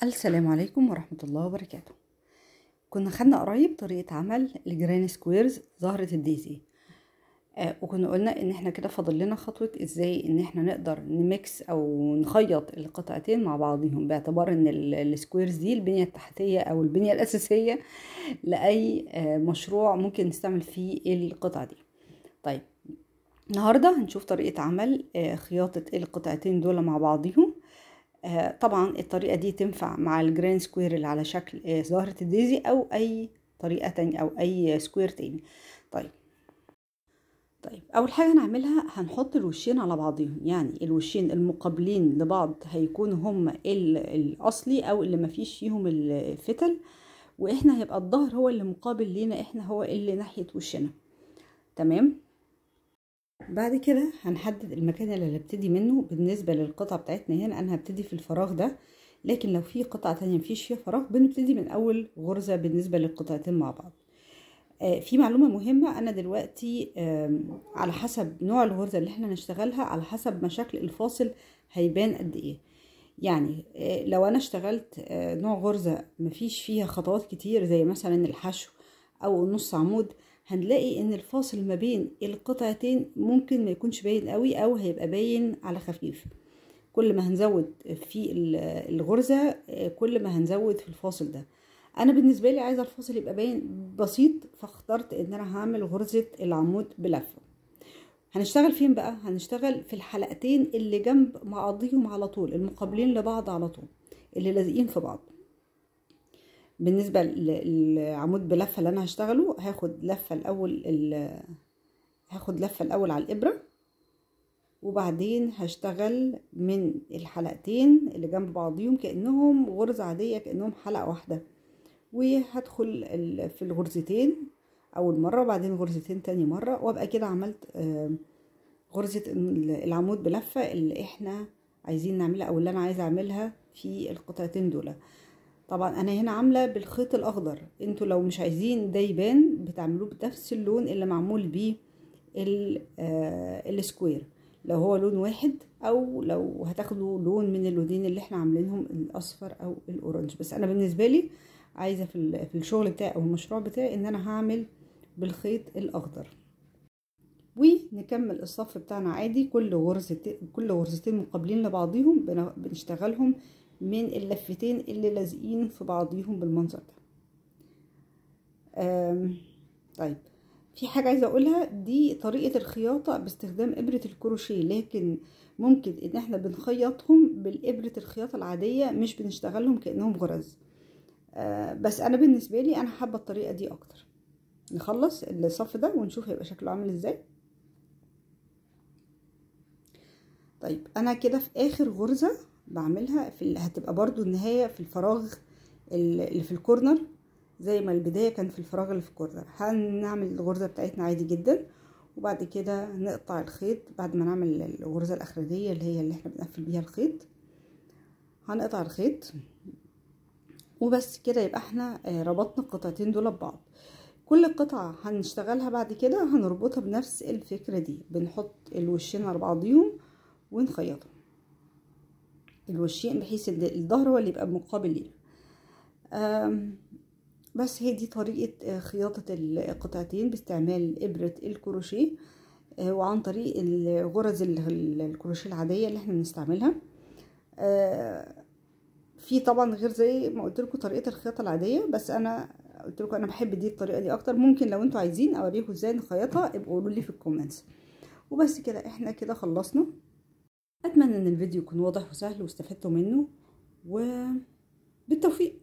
السلام عليكم ورحمة الله وبركاته. كنا خدنا قريب طريقة عمل الجراني سكويرز زهرة الديزي. وكنا قلنا ان احنا كده فاضل لنا خطوة ازاي ان احنا نقدر نميكس او نخيط القطعتين مع بعضهم، باعتبار ان السكويرز دي البنية التحتية او البنية الاساسية لأي مشروع ممكن نستعمل فيه القطعة دي. طيب النهاردة هنشوف طريقة عمل خياطة القطعتين دول مع بعضهم. طبعا الطريقة دي تنفع مع الجرين سكوير اللي على شكل زهرة الديزي او اي طريقة تانية او اي سكوير تاني. طيب اول حاجة هنعملها هنحط الوشين على بعضهم، يعني الوشين المقابلين لبعض هيكونوا هما الاصلي او اللي مفيش فيهم الفتل، واحنا هيبقى الظهر هو اللي مقابل لينا، احنا هو اللي ناحية وشنا. تمام. بعد كده هنحدد المكان اللي هنبتدي منه. بالنسبة للقطعة بتاعتنا هنا انا هبتدي في الفراغ ده، لكن لو في قطعة تانية مفيش فيها فراغ بنبتدي من اول غرزة بالنسبة للقطعتين مع بعض. في معلومة مهمة، انا دلوقتي على حسب نوع الغرزة اللي احنا هنشتغلها، على حسب ما شكل الفاصل هيبان قد ايه. يعني لو انا اشتغلت نوع غرزة مفيش فيها خطوات كتير زي مثلا الحشو او النص عمود، هنلاقي ان الفاصل ما بين القطعتين ممكن ما يكونش باين قوي او هيبقى باين على خفيف. كل ما هنزود في الغرزة كل ما هنزود في الفاصل ده. انا بالنسبة لي عايزة الفاصل يبقى باين بسيط، فاخترت ان انا هعمل غرزة العمود بلفة. هنشتغل فين بقى؟ هنشتغل في الحلقتين اللي جنب بعضيهم على طول، المقابلين لبعض على طول، اللي لازقين في بعض. بالنسبة للعمود بلفة اللي انا هشتغله، هاخد لفة الاول على الابرة، وبعدين هشتغل من الحلقتين اللي جنب بعضيهم كأنهم غرزة عادية، كأنهم حلقة واحدة، وهدخل في الغرزتين اول مرة وبعدين غرزتين تاني مرة، وابقى كده عملت غرزة العمود بلفة اللي احنا عايزين نعملها او اللي انا عايزة اعملها في القطعتين دول. طبعا انا هنا عاملة بالخيط الاخضر، انتوا لو مش عايزين ده يبان بتعملوه بنفس اللون اللي معمول بيه السكوير، لو هو لون واحد، او لو هتاخدوا لون من اللونين اللي احنا عاملينهم، الاصفر او الاورنج. بس انا بالنسبة لي عايزة في الشغل بتاعي او المشروع بتاعي ان انا هعمل بالخيط الاخضر. ونكمل الصف بتاعنا عادي، كل غرزتين مقابلين لبعضيهم بنشتغلهم من اللفتين اللي لازقين في بعضيهم بالمنظر ده. طيب في حاجة عايزة اقولها، دي طريقة الخياطة باستخدام ابرة الكروشيه، لكن ممكن ان احنا بنخيطهم بالابرة الخياطة العادية، مش بنشتغلهم كأنهم غرز. بس انا بالنسبة لي انا حابة الطريقة دي اكتر. نخلص الصف ده ونشوف هيبقى شكله عامل ازاي. طيب انا كده في اخر غرزة بعملها هتبقى برضو النهاية في الفراغ اللي في الكورنر، زي ما البداية كان في الفراغ اللي في الكورنر. هنعمل الغرزة بتاعتنا عادي جدا، وبعد كده نقطع الخيط. بعد ما نعمل الغرزة الاخرانية اللي احنا بنقفل بيها الخيط، هنقطع الخيط وبس كده، يبقى احنا ربطنا القطعتين دول ببعض. كل قطعة هنشتغلها بعد كده هنربطها بنفس الفكرة دي، بنحط الوشين على بعضيهم ونخيطهم الوشين بحيث ان الظهر هو اللي يبقى مقابل لينا. بس هي دي طريقة خياطة القطعتين باستعمال إبرة الكروشيه، وعن طريق الغرز الكروشيه العادية اللي احنا بنستعملها. في طبعا غير زي ما قلت لكم طريقة الخياطة العادية، بس انا قلت لكم انا بحب دي الطريقة دي اكتر. ممكن لو انتوا عايزين اوريكم ازاي نخيطها ابقوا قولوا لي في الكومنتس. وبس كده احنا كده خلصنا. اتمنى ان الفيديو يكون واضح وسهل واستفدتوا منه، وبالتوفيق.